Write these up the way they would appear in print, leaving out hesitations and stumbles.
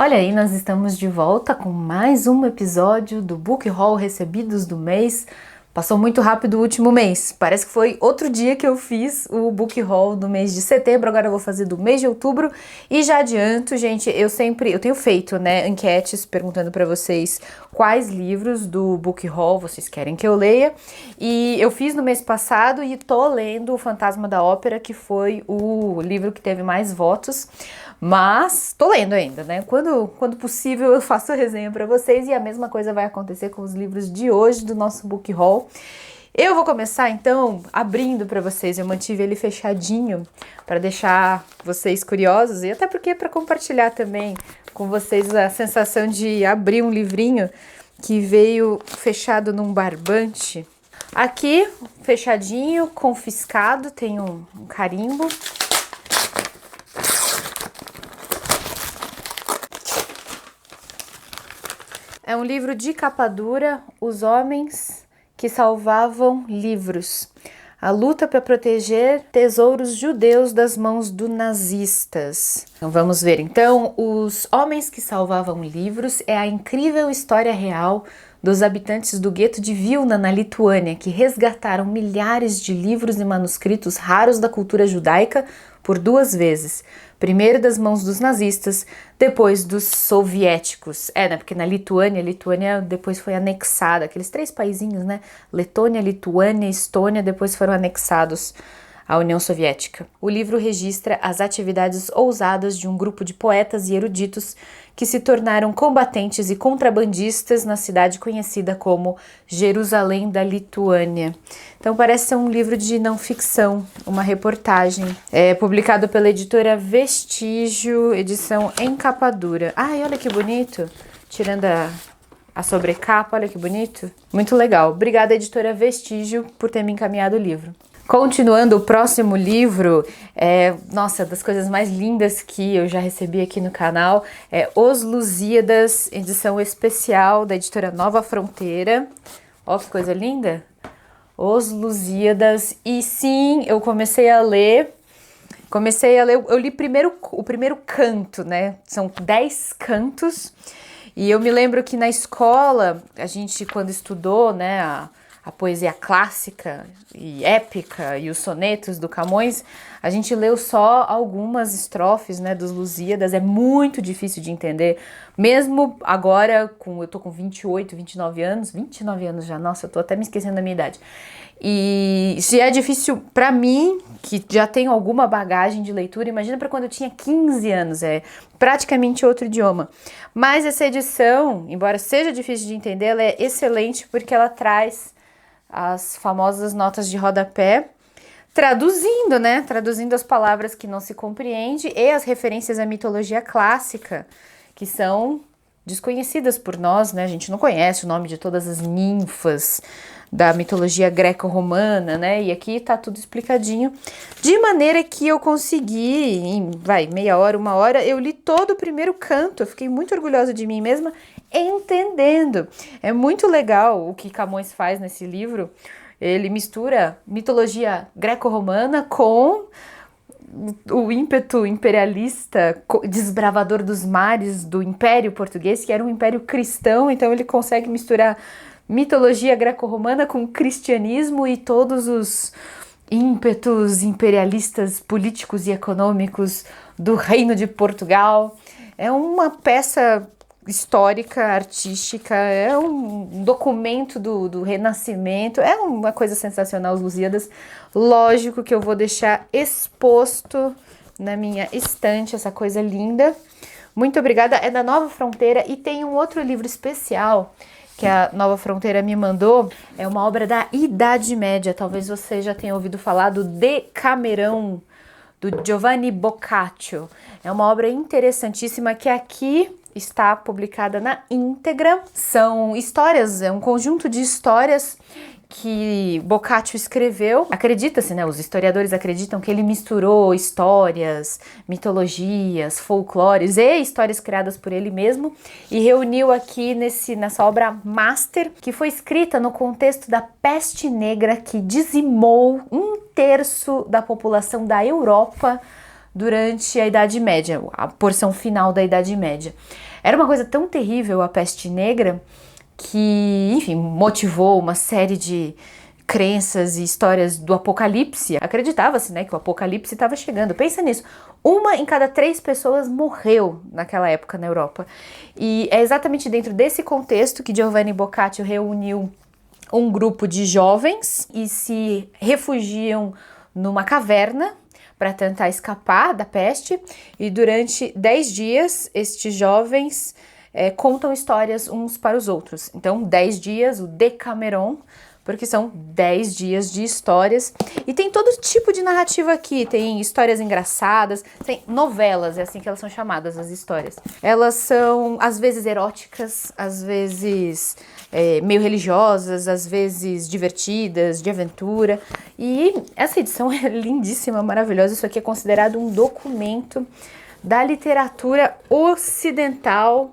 Olha aí, nós estamos de volta com mais um episódio do Book Haul Recebidos do mês. Passou muito rápido o último mês, parece que foi outro dia que eu fiz o Book Haul do mês de setembro, agora eu vou fazer do mês de outubro. E já adianto, gente, eu tenho feito, enquetes perguntando para vocês quais livros do Book Haul vocês querem que eu leia. E eu fiz no mês passado e tô lendo O Fantasma da Ópera, que foi o livro que teve mais votos. Mas tô lendo ainda, né? Quando possível eu faço a resenha para vocês e a mesma coisa vai acontecer com os livros de hoje do nosso Book Haul. Eu vou começar então abrindo para vocês, eu mantive ele fechadinho para deixar vocês curiosos e até porque para compartilhar também com vocês a sensação de abrir um livrinho que veio fechado num barbante. Aqui, fechadinho, confiscado, tem um carimbo. É um livro de capa dura, Os Homens que Salvavam Livros. A luta para proteger tesouros judeus das mãos dos nazistas. Então, vamos ver então. Os Homens que Salvavam Livros é a incrível história real dos habitantes do gueto de Vilna, na Lituânia, que resgataram milhares de livros e manuscritos raros da cultura judaica por duas vezes. Primeiro das mãos dos nazistas, depois dos soviéticos. Porque na Lituânia depois foi anexada, aqueles três paizinhos, né? Letônia, Lituânia, Estônia, depois foram anexados à União Soviética. O livro registra as atividades ousadas de um grupo de poetas e eruditos que se tornaram combatentes e contrabandistas na cidade conhecida como Jerusalém da Lituânia. Então parece ser um livro de não ficção, uma reportagem. É publicado pela editora Vestígio, edição em capa dura. Ai, olha que bonito! Tirando a sobrecapa, olha que bonito. Muito legal. Obrigada, editora Vestígio, por ter me encaminhado o livro. Continuando, o próximo livro das coisas mais lindas que eu já recebi aqui no canal, é Os Lusíadas, edição especial da editora Nova Fronteira. Ó, que coisa linda! Os Lusíadas, e sim, eu comecei a ler, eu li o primeiro canto, né? São 10 cantos, e eu me lembro que na escola, a gente quando estudou, né, a poesia clássica e épica e os sonetos do Camões, a gente leu só algumas estrofes, né, dos Lusíadas. É muito difícil de entender, mesmo agora, eu tô com 29 anos já, nossa, eu tô até me esquecendo da minha idade. E se é difícil para mim, que já tenho alguma bagagem de leitura, imagina para quando eu tinha 15 anos, é praticamente outro idioma. Mas essa edição, embora seja difícil de entender, ela é excelente porque ela traz as famosas notas de rodapé, traduzindo as palavras que não se compreende e as referências à mitologia clássica, que são desconhecidas por nós, né? A gente não conhece o nome de todas as ninfas da mitologia greco-romana, né? E aqui tá tudo explicadinho, de maneira que eu consegui, em meia hora, uma hora, eu li todo o primeiro canto. Eu fiquei muito orgulhosa de mim mesma entendendo. É muito legal o que Camões faz nesse livro. Ele mistura mitologia greco-romana com o ímpeto imperialista, desbravador dos mares do Império Português, que era um império cristão. Então ele consegue misturar mitologia greco-romana com cristianismo e todos os ímpetos imperialistas políticos e econômicos do Reino de Portugal. É uma peça histórica, artística, é um documento do Renascimento, é uma coisa sensacional, Os Lusíadas. Lógico que eu vou deixar exposto na minha estante essa coisa linda. Muito obrigada, é da Nova Fronteira e tem um outro livro especial que a Nova Fronteira me mandou, é uma obra da Idade Média, talvez você já tenha ouvido falar do Decamerão, do Giovanni Boccaccio. É uma obra interessantíssima que aqui está publicada na íntegra. São histórias, é um conjunto de histórias que Boccaccio escreveu. Acredita-se, né? Os historiadores acreditam que ele misturou histórias, mitologias, folclores e histórias criadas por ele mesmo e reuniu aqui nessa obra master, que foi escrita no contexto da peste negra que dizimou 1/3 da população da Europa durante a Idade Média, a porção final da Idade Média. Era uma coisa tão terrível a peste negra que, enfim, motivou uma série de crenças e histórias do apocalipse. Acreditava-se, né, que o apocalipse estava chegando. Pensa nisso. 1 em cada 3 pessoas morreu naquela época na Europa. E é exatamente dentro desse contexto que Giovanni Boccaccio reuniu um grupo de jovens e se refugiam numa caverna para tentar escapar da peste. E durante 10 dias, estes jovens contam histórias uns para os outros. Então, 10 dias, o Decameron, porque são 10 dias de histórias. E tem todo tipo de narrativa aqui. Tem histórias engraçadas, tem novelas, é assim que elas são chamadas, as histórias. Elas são, às vezes, eróticas, às vezes meio religiosas, às vezes divertidas, de aventura. E essa edição é lindíssima, maravilhosa. Isso aqui é considerado um documento da literatura ocidental,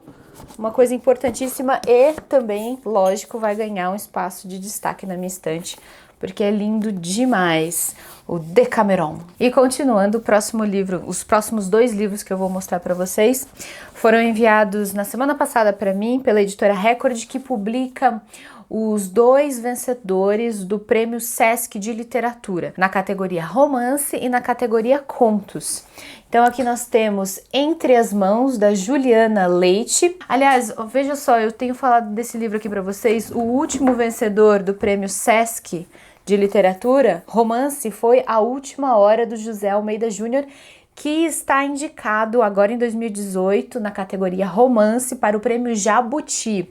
uma coisa importantíssima e também, lógico, vai ganhar um espaço de destaque na minha estante, porque é lindo demais, o Decameron. E continuando, o próximo livro, os próximos 2 livros que eu vou mostrar para vocês, foram enviados na semana passada para mim pela editora Record, que publica os 2 vencedores do Prêmio Sesc de Literatura, na categoria Romance e na categoria Contos. Então aqui nós temos Entre as Mãos, da Juliana Leite. Aliás, veja só, eu tenho falado desse livro aqui para vocês. O último vencedor do Prêmio Sesc de Literatura, Romance, foi A Última Hora, do José Almeida Júnior, que está indicado agora em 2018 na categoria Romance para o Prêmio Jabuti.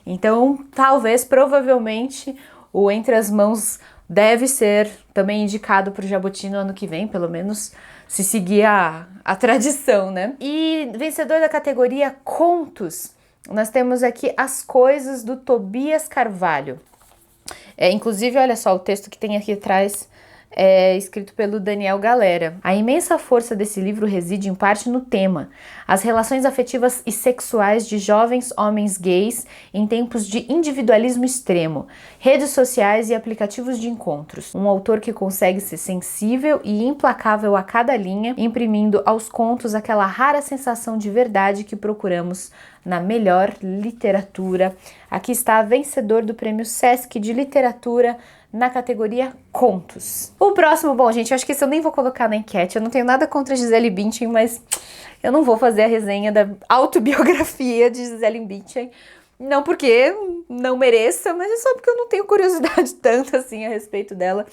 Então, talvez, provavelmente, o Entre as Mãos deve ser também indicado para o Jabuti no ano que vem, pelo menos se seguir a tradição, né? E vencedor da categoria Contos, nós temos aqui As Coisas, do Tobias Carvalho. Inclusive, olha só, o texto que tem aqui atrás é escrito pelo Daniel Galera. A imensa força desse livro reside em parte no tema: as relações afetivas e sexuais de jovens homens gays em tempos de individualismo extremo, redes sociais e aplicativos de encontros. Um autor que consegue ser sensível e implacável a cada linha, imprimindo aos contos aquela rara sensação de verdade que procuramos na melhor literatura. Aqui está, vencedor do Prêmio Sesc de Literatura na categoria Contos. O próximo, bom, gente, eu acho que esse eu nem vou colocar na enquete. Eu não tenho nada contra Gisele Bündchen, mas eu não vou fazer a resenha da autobiografia de Gisele Bündchen. Não porque não mereça, mas é só porque eu não tenho curiosidade tanto assim a respeito dela.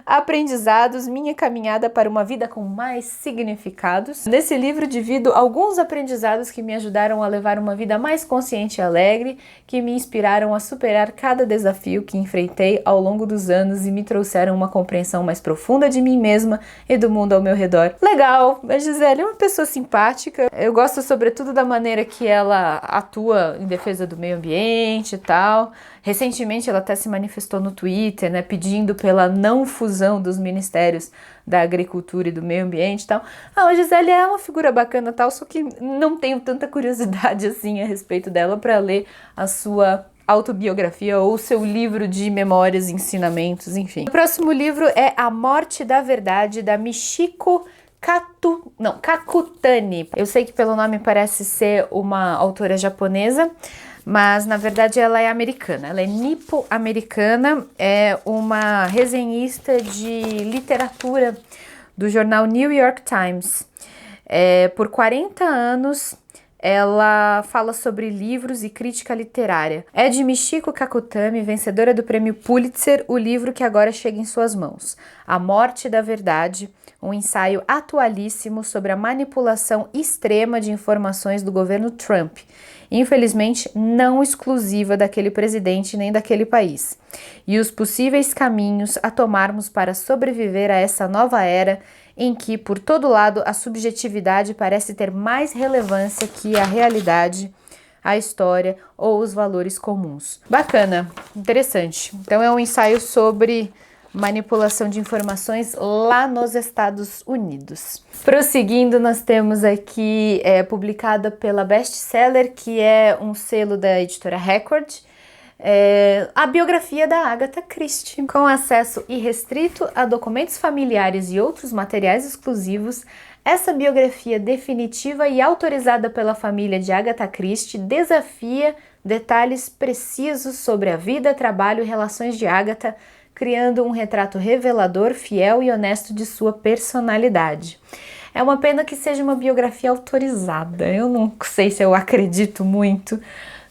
Aprendizados, minha caminhada para uma vida com mais significados. Nesse livro divido alguns aprendizados que me ajudaram a levar uma vida mais consciente e alegre, que me inspiraram a superar cada desafio que enfrentei ao longo dos anos e me trouxeram uma compreensão mais profunda de mim mesma e do mundo ao meu redor. Legal, a Gisele é uma pessoa simpática. Eu gosto sobretudo da maneira que ela atua em defesa do meio ambiente e tal. Recentemente ela até se manifestou no Twitter, né, pedindo pela não fusão dos ministérios da agricultura e do meio ambiente e tal. A Gisele é uma figura bacana e tal, só que não tenho tanta curiosidade assim a respeito dela para ler a sua autobiografia ou seu livro de memórias e ensinamentos, enfim. O próximo livro é A Morte da Verdade, da Michiko Kakutani. Eu sei que pelo nome parece ser uma autora japonesa, mas na verdade ela é americana, ela é nipo-americana, é uma resenhista de literatura do jornal New York Times. Por 40 anos ela fala sobre livros e crítica literária. É de Michiko Kakutami, vencedora do Prêmio Pulitzer, o livro que agora chega em suas mãos, A Morte da Verdade, um ensaio atualíssimo sobre a manipulação extrema de informações do governo Trump, infelizmente não exclusiva daquele presidente nem daquele país, e os possíveis caminhos a tomarmos para sobreviver a essa nova era em que, por todo lado, a subjetividade parece ter mais relevância que a realidade, a história ou os valores comuns. Bacana, interessante. Então é um ensaio sobre manipulação de informações lá nos Estados Unidos. Prosseguindo, nós temos aqui publicada pela Bestseller, que é um selo da editora Record, a biografia da Agatha Christie, com acesso irrestrito a documentos familiares e outros materiais exclusivos. Essa biografia definitiva e autorizada pela família de Agatha Christie desafia detalhes precisos sobre a vida, trabalho e relações de Agatha, criando um retrato revelador, fiel e honesto de sua personalidade. É uma pena que seja uma biografia autorizada. Eu não sei se eu acredito muito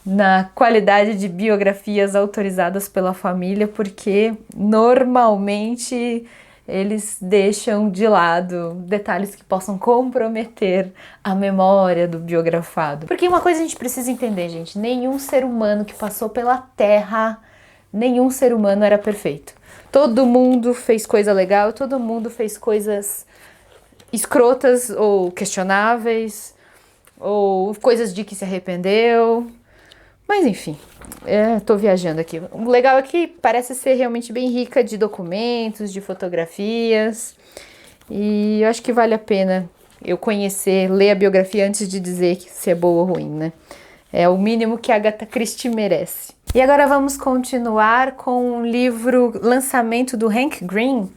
na qualidade de biografias autorizadas pela família, porque normalmente eles deixam de lado detalhes que possam comprometer a memória do biografado. Porque uma coisa a gente precisa entender, gente, nenhum ser humano que passou pela Terra, nenhum ser humano era perfeito. Todo mundo fez coisa legal, todo mundo fez coisas escrotas ou questionáveis, ou coisas de que se arrependeu. Mas enfim, tô viajando aqui. O legal é que parece ser realmente bem rica de documentos, de fotografias. E eu acho que vale a pena eu conhecer, ler a biografia antes de dizer se é boa ou ruim, né? É o mínimo que a Agatha Christie merece. E agora vamos continuar com um livro, lançamento do Hank Green,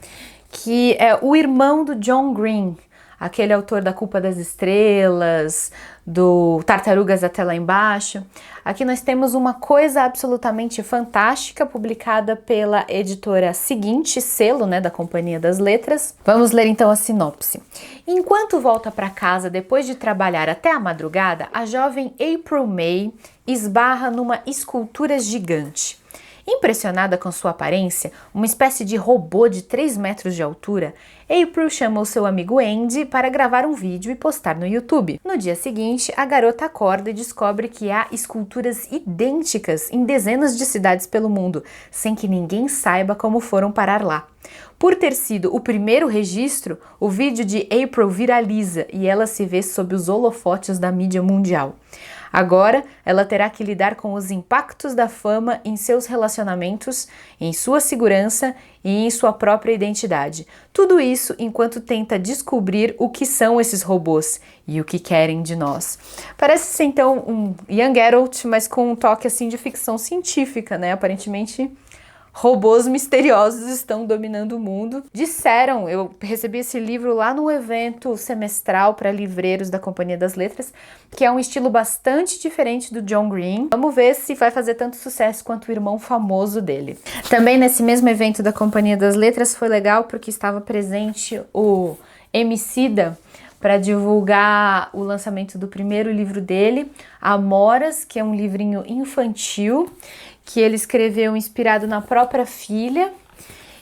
que é o irmão do John Green, aquele autor da Culpa das Estrelas, do Tartarugas até lá embaixo. Aqui nós temos uma coisa absolutamente fantástica, publicada pela editora Seguinte, selo, né, da Companhia das Letras. Vamos ler então a sinopse. Enquanto volta para casa depois de trabalhar até a madrugada, a jovem April May esbarra numa escultura gigante. Impressionada com sua aparência, uma espécie de robô de 3 metros de altura, April chamou seu amigo Andy para gravar um vídeo e postar no YouTube. No dia seguinte, a garota acorda e descobre que há esculturas idênticas em dezenas de cidades pelo mundo, sem que ninguém saiba como foram parar lá. Por ter sido o primeiro registro, o vídeo de April viraliza e ela se vê sob os holofotes da mídia mundial. Agora, ela terá que lidar com os impactos da fama em seus relacionamentos, em sua segurança e em sua própria identidade. Tudo isso enquanto tenta descobrir o que são esses robôs e o que querem de nós. Parece ser então um Young Adult, mas com um toque assim de ficção científica, né? Aparentemente, robôs misteriosos estão dominando o mundo. Disseram, eu recebi esse livro lá no evento semestral para livreiros da Companhia das Letras, que é um estilo bastante diferente do John Green. Vamos ver se vai fazer tanto sucesso quanto o irmão famoso dele. Também nesse mesmo evento da Companhia das Letras foi legal porque estava presente o Emicida para divulgar o lançamento do primeiro livro dele, Amoras, que é um livrinho infantil, que ele escreveu inspirado na própria filha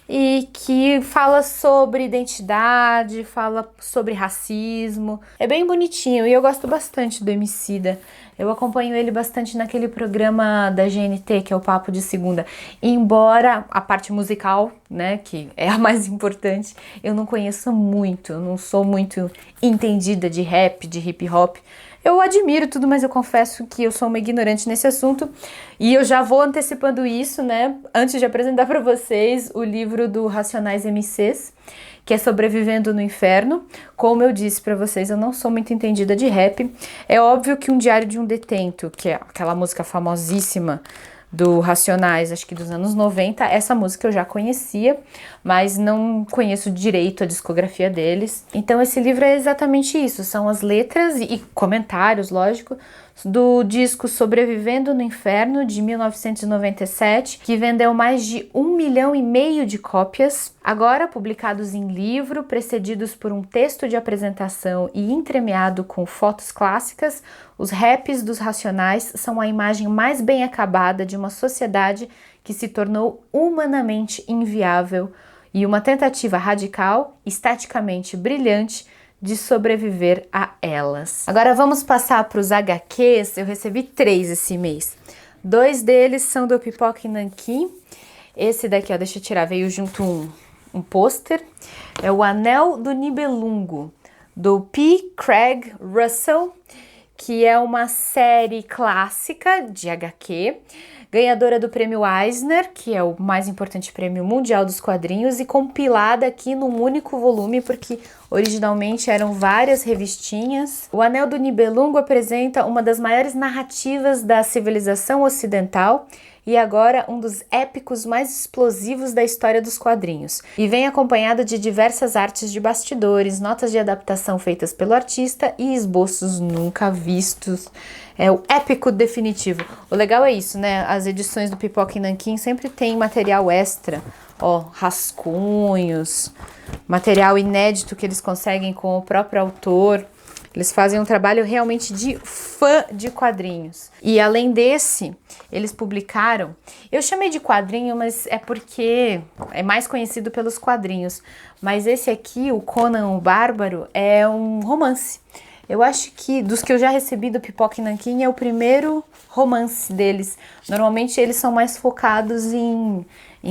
e que fala sobre identidade, fala sobre racismo. É bem bonitinho e eu gosto bastante do Emicida. Eu acompanho ele bastante naquele programa da GNT, que é o Papo de Segunda. Embora a parte musical, né, que é a mais importante, eu não conheço muito, eu não sou muito entendida de rap, de hip hop. Eu admiro tudo, mas eu confesso que eu sou uma ignorante nesse assunto e eu já vou antecipando isso, né? Antes de apresentar para vocês o livro do Racionais MCs, que é Sobrevivendo no Inferno. Como eu disse para vocês, eu não sou muito entendida de rap. É óbvio que Um Diário de um Detento, que é aquela música famosíssima do Racionais, acho que dos anos 90, essa música eu já conhecia, mas não conheço direito a discografia deles. Então esse livro é exatamente isso, são as letras e comentários, lógico, do disco Sobrevivendo no Inferno, de 1997, que vendeu mais de 1,5 milhão de cópias, agora publicados em livro, precedidos por um texto de apresentação e entremeado com fotos clássicas. Os raps dos Racionais são a imagem mais bem acabada de uma sociedade que se tornou humanamente inviável e uma tentativa radical, esteticamente brilhante, de sobreviver a elas. Agora vamos passar para os HQs. Eu recebi 3 esse mês. 2 deles são do Pipoca e Nanquim. Esse daqui, ó, deixa eu tirar, veio junto um pôster. É o Anel do Nibelungo, do P. Craig Russell, que é uma série clássica de HQ, ganhadora do prêmio Eisner, que é o mais importante prêmio mundial dos quadrinhos, e compilada aqui num único volume, porque originalmente eram várias revistinhas. O Anel do Nibelungo apresenta uma das maiores narrativas da civilização ocidental e agora um dos épicos mais explosivos da história dos quadrinhos. E vem acompanhado de diversas artes de bastidores, notas de adaptação feitas pelo artista e esboços nunca vistos. É o épico definitivo. O legal é isso, né? As edições do Pipoca e Nanquim sempre tem material extra, ó, rascunhos, material inédito que eles conseguem com o próprio autor. Eles fazem um trabalho realmente de fã de quadrinhos. E além desse, eles publicaram... Eu chamei de quadrinho, mas é porque é mais conhecido pelos quadrinhos. Mas esse aqui, o Conan o Bárbaro, é um romance. Eu acho que dos que eu já recebi do Pipoca e Nanquim é o primeiro romance deles. Normalmente eles são mais focados em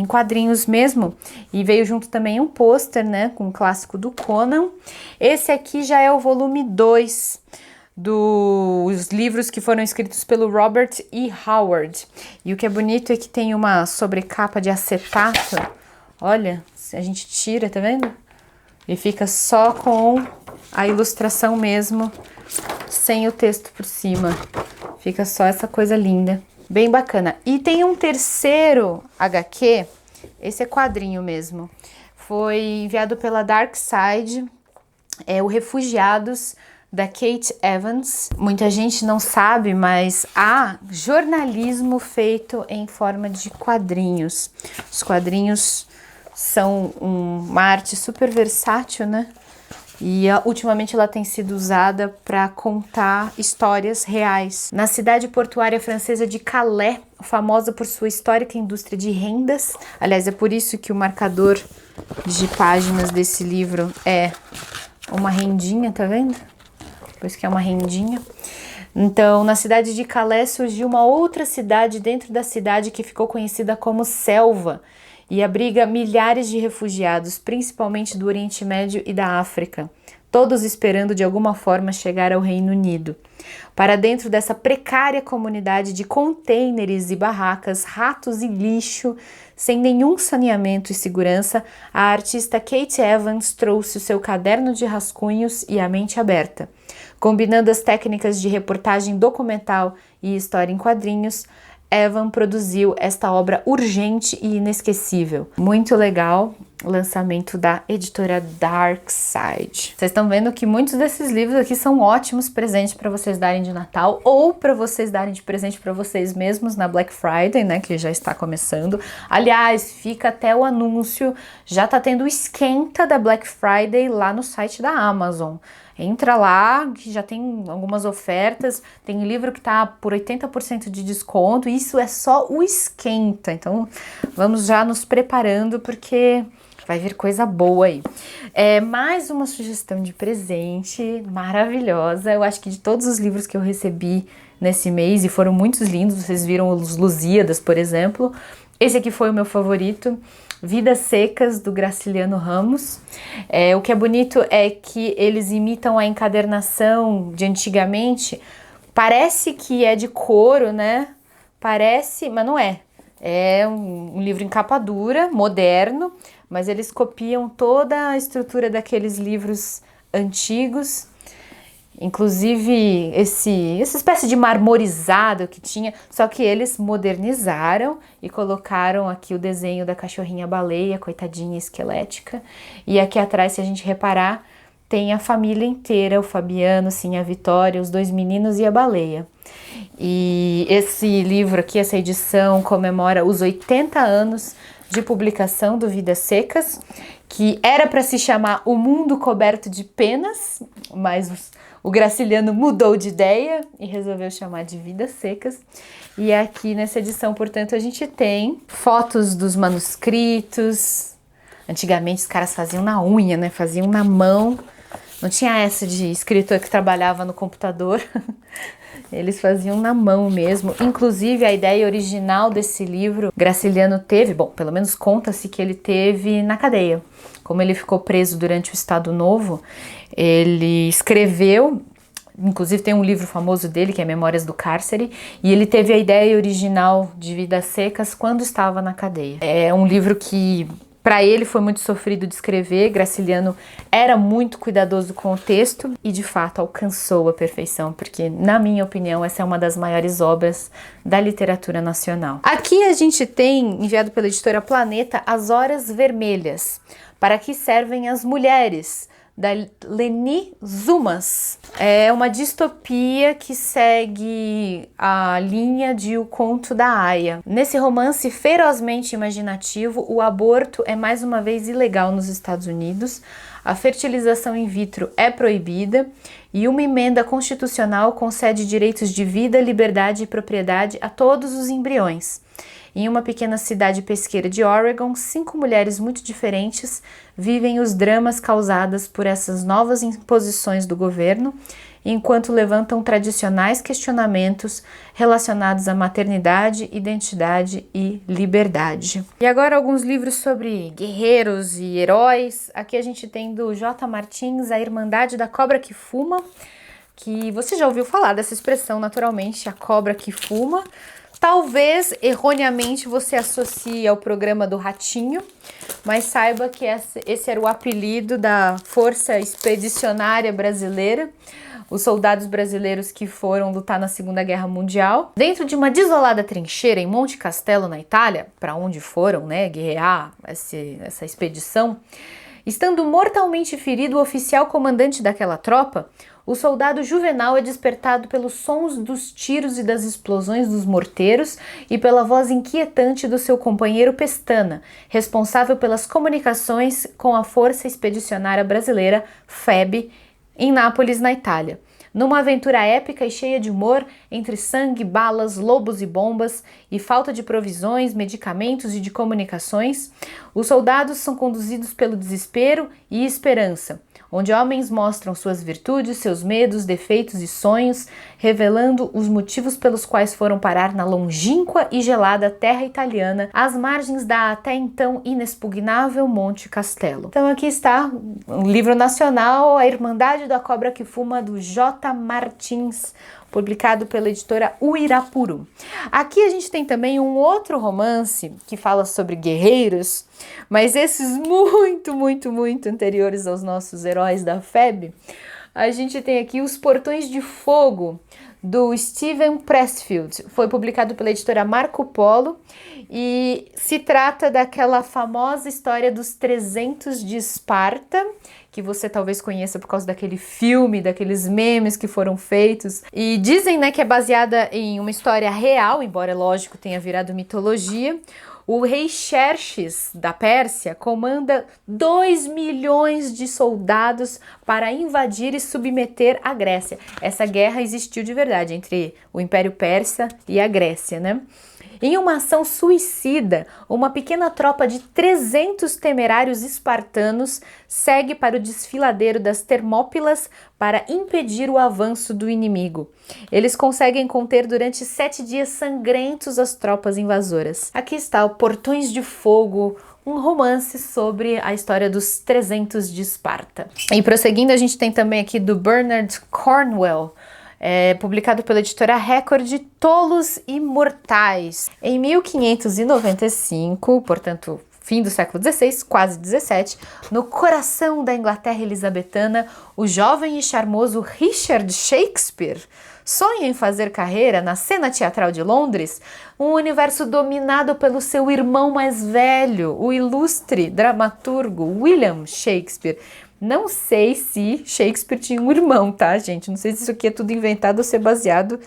quadrinhos mesmo, e veio junto também um pôster, né, com o clássico do Conan. Esse aqui já é o volume 2 dos livros que foram escritos pelo Robert E. Howard. E o que é bonito é que tem uma sobrecapa de acetato. Olha, a gente tira, tá vendo? E fica só com a ilustração mesmo, sem o texto por cima. Fica só essa coisa linda. Bem bacana. E tem um terceiro HQ, esse é quadrinho mesmo. Foi enviado pela Dark Side, é o Refugiados, da Kate Evans. Muita gente não sabe, mas há jornalismo feito em forma de quadrinhos. Os quadrinhos são uma arte super versátil, né? E ultimamente ela tem sido usada para contar histórias reais. Na cidade portuária francesa de Calais, famosa por sua histórica indústria de rendas, aliás, é por isso que o marcador de páginas desse livro é uma rendinha, tá vendo? Por isso que é uma rendinha. Então, na cidade de Calais surgiu uma outra cidade dentro da cidade que ficou conhecida como Selva, e abriga milhares de refugiados, principalmente do Oriente Médio e da África, todos esperando de alguma forma chegar ao Reino Unido. Para dentro dessa precária comunidade de contêineres e barracas, ratos e lixo, sem nenhum saneamento e segurança, a artista Kate Evans trouxe o seu caderno de rascunhos e a mente aberta. Combinando as técnicas de reportagem documental e história em quadrinhos, Evan produziu esta obra urgente e inesquecível. Muito legal, o lançamento da editora Dark Side. Vocês estão vendo que muitos desses livros aqui são ótimos presentes para vocês darem de Natal ou para vocês darem de presente para vocês mesmos na Black Friday, né, que já está começando. Aliás, fica até o anúncio, já tá tendo o esquenta da Black Friday lá no site da Amazon. Entra lá, que já tem algumas ofertas, tem livro que tá por 80% de desconto, isso é só o esquenta, então vamos já nos preparando porque vai vir coisa boa aí. Mais uma sugestão de presente maravilhosa, eu acho que de todos os livros que eu recebi nesse mês, e foram muitos lindos, vocês viram os Lusíadas, por exemplo, esse aqui foi o meu favorito, Vidas Secas, do Graciliano Ramos. O que é bonito é que eles imitam a encadernação de antigamente. Parece que é de couro, né? Parece, mas não é. É um livro em capa dura, moderno, mas eles copiam toda a estrutura daqueles livros antigos. Inclusive essa espécie de marmorizado que tinha, só que eles modernizaram e colocaram aqui o desenho da cachorrinha baleia, coitadinha, esquelética. E aqui atrás, se a gente reparar, tem a família inteira, o Fabiano, sim, a Vitória, os dois meninos e a baleia. E esse livro aqui, essa edição, comemora os 80 anos de publicação do Vidas Secas, que era para se chamar O Mundo Coberto de Penas, mas o Graciliano mudou de ideia e resolveu chamar de Vidas Secas. E aqui nessa edição, portanto, a gente tem fotos dos manuscritos. Antigamente os caras faziam na unha, né? Faziam na mão. Não tinha essa de escritor que trabalhava no computador. Eles faziam na mão mesmo. Inclusive, a ideia original desse livro, Graciliano teve, bom, pelo menos conta-se que ele teve na cadeia. Como ele ficou preso durante o Estado Novo, ele escreveu, inclusive tem um livro famoso dele, que é Memórias do Cárcere, e ele teve a ideia original de Vidas Secas quando estava na cadeia. É um livro que Para ele foi muito sofrido de escrever. Graciliano era muito cuidadoso com o texto e de fato alcançou a perfeição, porque na minha opinião essa é uma das maiores obras da literatura nacional. Aqui a gente tem, enviado pela editora Planeta, As Horas Vermelhas. Para que servem as mulheres? Da Leni Zumas. É uma distopia que segue a linha de O Conto da Aia. Nesse romance ferozmente imaginativo, o aborto é mais uma vez ilegal nos Estados Unidos, a fertilização in vitro é proibida e uma emenda constitucional concede direitos de vida, liberdade e propriedade a todos os embriões. Em uma pequena cidade pesqueira de Oregon, 5 mulheres muito diferentes vivem os dramas causados por essas novas imposições do governo, enquanto levantam tradicionais questionamentos relacionados à maternidade, identidade e liberdade. E agora alguns livros sobre guerreiros e heróis. Aqui a gente tem do J. Martins, A Irmandade da Cobra que Fuma, que você já ouviu falar dessa expressão naturalmente, a cobra que fuma. Talvez, erroneamente, você associe ao programa do Ratinho, mas saiba que esse era o apelido da Força Expedicionária Brasileira, os soldados brasileiros que foram lutar na Segunda Guerra Mundial. Dentro de uma desolada trincheira em Monte Castelo, na Itália, para onde foram, guerrear essa expedição, estando mortalmente ferido o oficial comandante daquela tropa, o soldado Juvenal é despertado pelos sons dos tiros e das explosões dos morteiros e pela voz inquietante do seu companheiro Pestana, responsável pelas comunicações com a Força Expedicionária Brasileira, FEB, em Nápoles, na Itália. Numa aventura épica e cheia de humor, entre sangue, balas, lobos e bombas, e falta de provisões, medicamentos e de comunicações, os soldados são conduzidos pelo desespero e esperança, onde homens mostram suas virtudes, seus medos, defeitos e sonhos, revelando os motivos pelos quais foram parar na longínqua e gelada terra italiana, às margens da até então inexpugnável Monte Castelo. Então aqui está um livro nacional, A Irmandade da Cobra que Fuma, do J. Martins, publicado pela editora Uirapuru. Aqui a gente tem também um outro romance que fala sobre guerreiros, mas esses muito anteriores aos nossos heróis da FEB. A gente tem aqui Os Portões de Fogo, do Steven Pressfield. Foi publicado pela editora Marco Polo e se trata daquela famosa história dos 300 de Esparta, que você talvez conheça por causa daquele filme, daqueles memes que foram feitos. E dizem, que é baseada em uma história real, embora, lógico, tenha virado mitologia. O rei Xerxes, da Pérsia, comanda 2 milhões de soldados para invadir e submeter a Grécia. Essa guerra existiu de verdade entre o Império Persa e a Grécia, Em uma ação suicida, uma pequena tropa de 300 temerários espartanos segue para o desfiladeiro das Termópilas para impedir o avanço do inimigo. Eles conseguem conter durante 7 dias sangrentos as tropas invasoras. Aqui está o Portões de Fogo, um romance sobre a história dos 300 de Esparta. E prosseguindo, a gente tem também aqui do Bernard Cornwell, publicado pela editora Record, Tolos Imortais. Em 1595, portanto, fim do século XVI, quase XVII, no coração da Inglaterra elisabetana, o jovem e charmoso Richard Shakespeare sonha em fazer carreira na cena teatral de Londres, um universo dominado pelo seu irmão mais velho, o ilustre dramaturgo William Shakespeare. Não sei se Shakespeare tinha um irmão, tá, gente? Não sei se isso aqui é tudo inventado ou ser baseado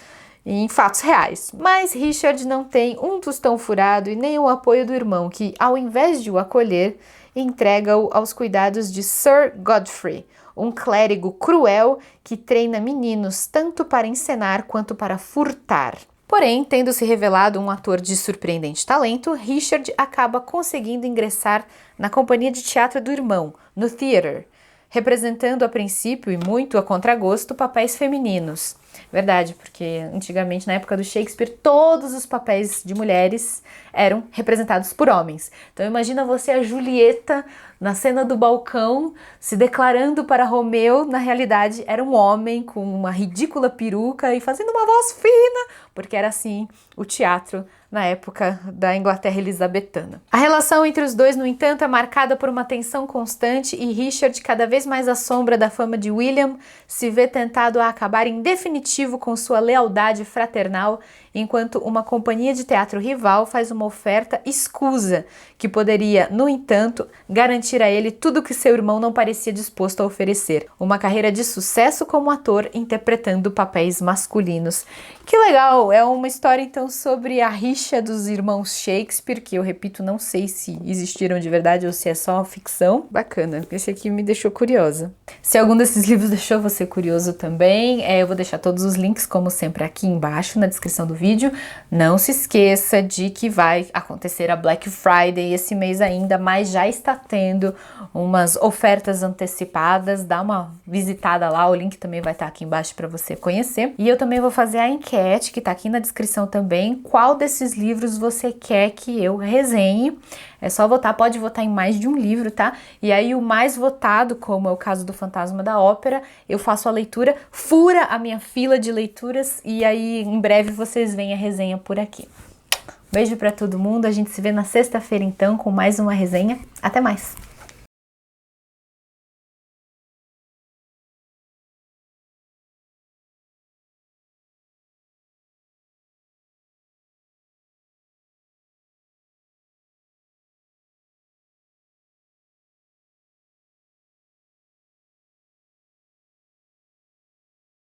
em fatos reais. Mas Richard não tem um tostão furado e nem o apoio do irmão, que, ao invés de o acolher, entrega-o aos cuidados de Sir Godfrey, um clérigo cruel que treina meninos tanto para encenar quanto para furtar. Porém, tendo se revelado um ator de surpreendente talento, Richard acaba conseguindo ingressar na companhia de teatro do irmão, no Theatre, representando a princípio e muito a contragosto papéis femininos. Verdade, porque antigamente, na época do Shakespeare, todos os papéis de mulheres eram representados por homens. Então imagina você, a Julieta, na cena do balcão, se declarando para Romeu, na realidade era um homem com uma ridícula peruca e fazendo uma voz fina, porque era assim o teatro na época da Inglaterra elisabetana. A relação entre os dois, no entanto, é marcada por uma tensão constante e Richard, cada vez mais à sombra da fama de William, se vê tentado a acabar em definitivo com sua lealdade fraternal, enquanto uma companhia de teatro rival faz uma oferta escusa, que poderia, no entanto, garantir a ele tudo o que seu irmão não parecia disposto a oferecer. Uma carreira de sucesso como ator, interpretando papéis masculinos. Que legal! É uma história, então, sobre a rixa dos irmãos Shakespeare, que eu repito, não sei se existiram de verdade ou se é só ficção. Bacana, esse aqui me deixou curiosa. Se algum desses livros deixou você curioso também, eu vou deixar todos os links, como sempre, aqui embaixo na descrição do vídeo. Não se esqueça de que vai acontecer a Black Friday esse mês ainda, mas já está tendo umas ofertas antecipadas. Dá uma visitada lá, o link também vai estar aqui embaixo para você conhecer. E eu também vou fazer a enquete, que está aqui na descrição também, qual desses livros você quer que eu resenhe. É só votar, pode votar em mais de um livro, tá? E aí o mais votado, como é o caso do Fantasma da Ópera, eu faço a leitura, fura a minha fila de leituras e aí em breve vocês veem a resenha por aqui. Beijo pra todo mundo, a gente se vê na sexta-feira então com mais uma resenha. Até mais!